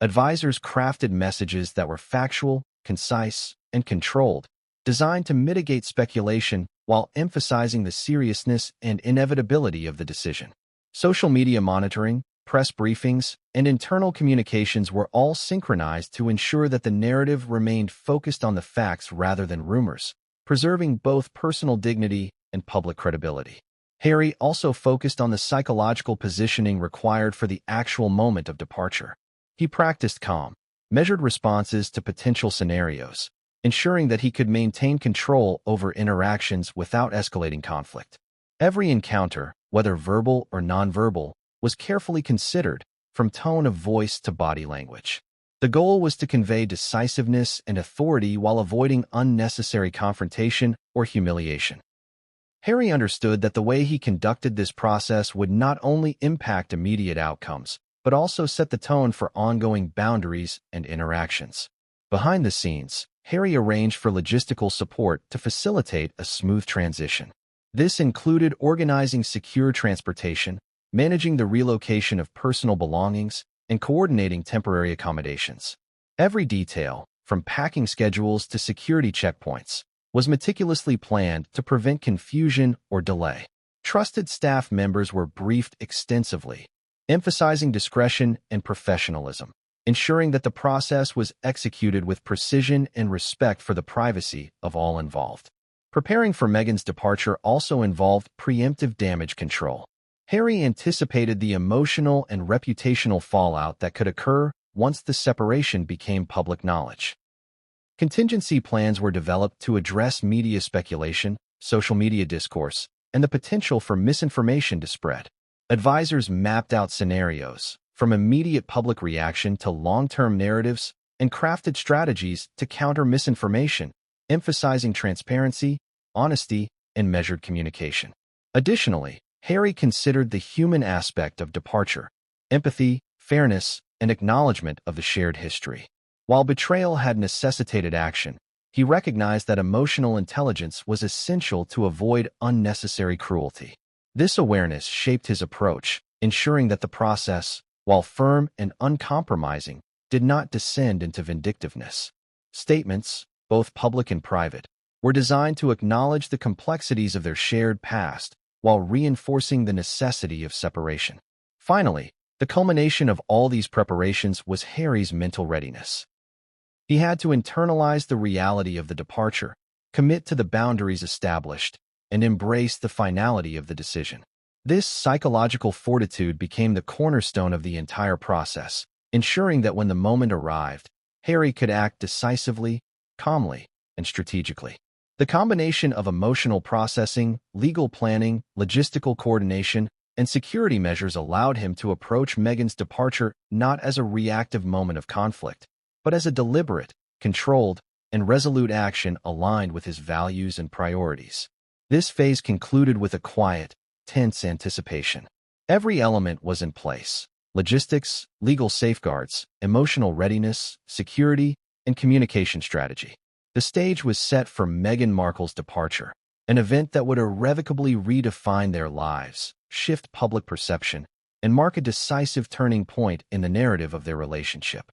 Speaker 1: Advisors crafted messages that were factual, concise, and controlled, designed to mitigate speculation while emphasizing the seriousness and inevitability of the decision. Social media monitoring, press briefings, and internal communications were all synchronized to ensure that the narrative remained focused on the facts rather than rumors, preserving both personal dignity and public credibility. Harry also focused on the psychological positioning required for the actual moment of departure. He practiced calm, measured responses to potential scenarios, ensuring that he could maintain control over interactions without escalating conflict. Every encounter, whether verbal or nonverbal, was carefully considered, from tone of voice to body language. The goal was to convey decisiveness and authority while avoiding unnecessary confrontation or humiliation. Harry understood that the way he conducted this process would not only impact immediate outcomes, but also set the tone for ongoing boundaries and interactions. Behind the scenes, Harry arranged for logistical support to facilitate a smooth transition. This included organizing secure transportation, managing the relocation of personal belongings, and coordinating temporary accommodations. Every detail, from packing schedules to security checkpoints, was meticulously planned to prevent confusion or delay. Trusted staff members were briefed extensively, emphasizing discretion and professionalism, ensuring that the process was executed with precision and respect for the privacy of all involved. Preparing for Meghan's departure also involved preemptive damage control. Harry anticipated the emotional and reputational fallout that could occur once the separation became public knowledge. Contingency plans were developed to address media speculation, social media discourse, and the potential for misinformation to spread. Advisors mapped out scenarios, from immediate public reaction to long-term narratives, and crafted strategies to counter misinformation, emphasizing transparency, honesty, and measured communication. Additionally, Harry considered the human aspect of departure, empathy, fairness, and acknowledgement of the shared history. While betrayal had necessitated action, he recognized that emotional intelligence was essential to avoid unnecessary cruelty. This awareness shaped his approach, ensuring that the process, while firm and uncompromising, did not descend into vindictiveness. Statements, both public and private, were designed to acknowledge the complexities of their shared past while reinforcing the necessity of separation. Finally, the culmination of all these preparations was Harry's mental readiness. He had to internalize the reality of the departure, commit to the boundaries established, and embrace the finality of the decision. This psychological fortitude became the cornerstone of the entire process, ensuring that when the moment arrived, Harry could act decisively, calmly, and strategically. The combination of emotional processing, legal planning, logistical coordination, and security measures allowed him to approach Meghan's departure not as a reactive moment of conflict, but as a deliberate, controlled, and resolute action aligned with his values and priorities. This phase concluded with a quiet, tense anticipation. Every element was in place: logistics, legal safeguards, emotional readiness, security, and communication strategy. The stage was set for Meghan Markle's departure, an event that would irrevocably redefine their lives, shift public perception, and mark a decisive turning point in the narrative of their relationship.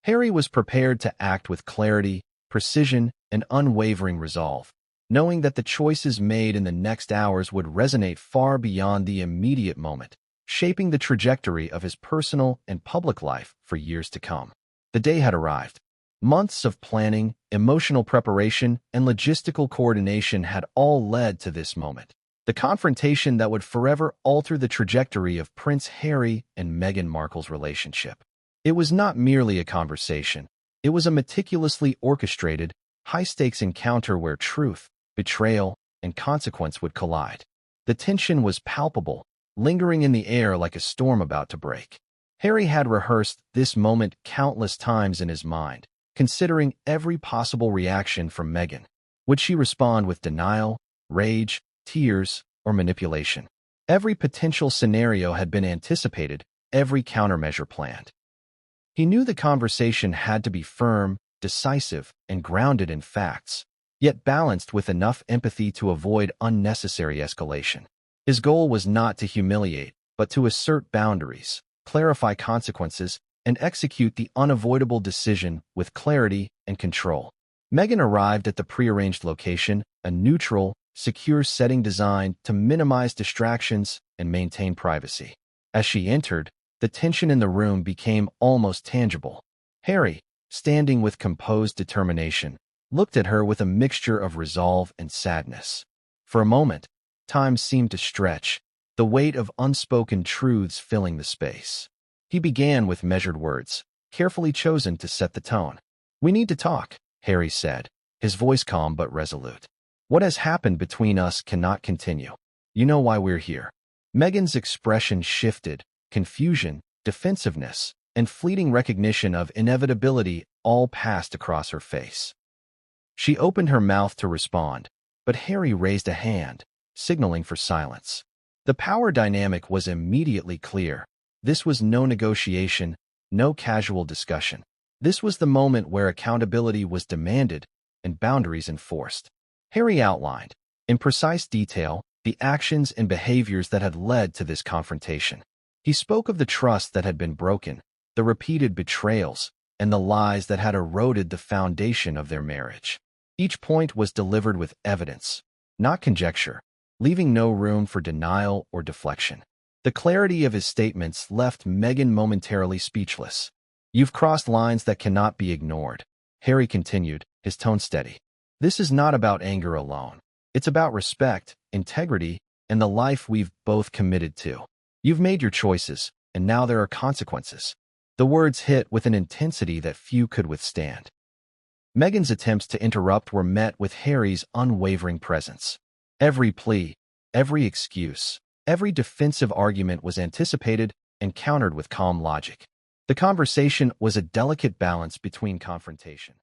Speaker 1: Harry was prepared to act with clarity, precision, and unwavering resolve, knowing that the choices made in the next hours would resonate far beyond the immediate moment, shaping the trajectory of his personal and public life for years to come. The day had arrived. Months of planning, emotional preparation, and logistical coordination had all led to this moment, the confrontation that would forever alter the trajectory of Prince Harry and Meghan Markle's relationship. It was not merely a conversation. It was a meticulously orchestrated, high-stakes encounter where truth, betrayal, and consequence would collide. The tension was palpable, lingering in the air like a storm about to break. Harry had rehearsed this moment countless times in his mind, considering every possible reaction from Meghan. Would she respond with denial, rage, tears, or manipulation? Every potential scenario had been anticipated, every countermeasure planned. He knew the conversation had to be firm, decisive, and grounded in facts, yet balanced with enough empathy to avoid unnecessary escalation. His goal was not to humiliate, but to assert boundaries, clarify consequences, and execute the unavoidable decision with clarity and control. Meghan arrived at the prearranged location, a neutral, secure setting designed to minimize distractions and maintain privacy. As she entered, the tension in the room became almost tangible. Harry, standing with composed determination, looked at her with a mixture of resolve and sadness. For a moment, time seemed to stretch, the weight of unspoken truths filling the space. He began with measured words, carefully chosen to set the tone. "We need to talk," Harry said, his voice calm but resolute. "What has happened between us cannot continue. You know why we're here." Meghan's expression shifted, confusion, defensiveness, and fleeting recognition of inevitability all passed across her face. She opened her mouth to respond, but Harry raised a hand, signaling for silence. The power dynamic was immediately clear. This was no negotiation, no casual discussion. This was the moment where accountability was demanded and boundaries enforced. Harry outlined, in precise detail, the actions and behaviors that had led to this confrontation. He spoke of the trust that had been broken, the repeated betrayals, and the lies that had eroded the foundation of their marriage. Each point was delivered with evidence, not conjecture, leaving no room for denial or deflection. The clarity of his statements left Meghan momentarily speechless. "You've crossed lines that cannot be ignored," Harry continued, his tone steady. "This is not about anger alone. It's about respect, integrity, and the life we've both committed to. You've made your choices, and now there are consequences." The words hit with an intensity that few could withstand. Meghan's attempts to interrupt were met with Harry's unwavering presence. Every plea, every excuse, every defensive argument was anticipated and countered with calm logic. The conversation was a delicate balance between confrontation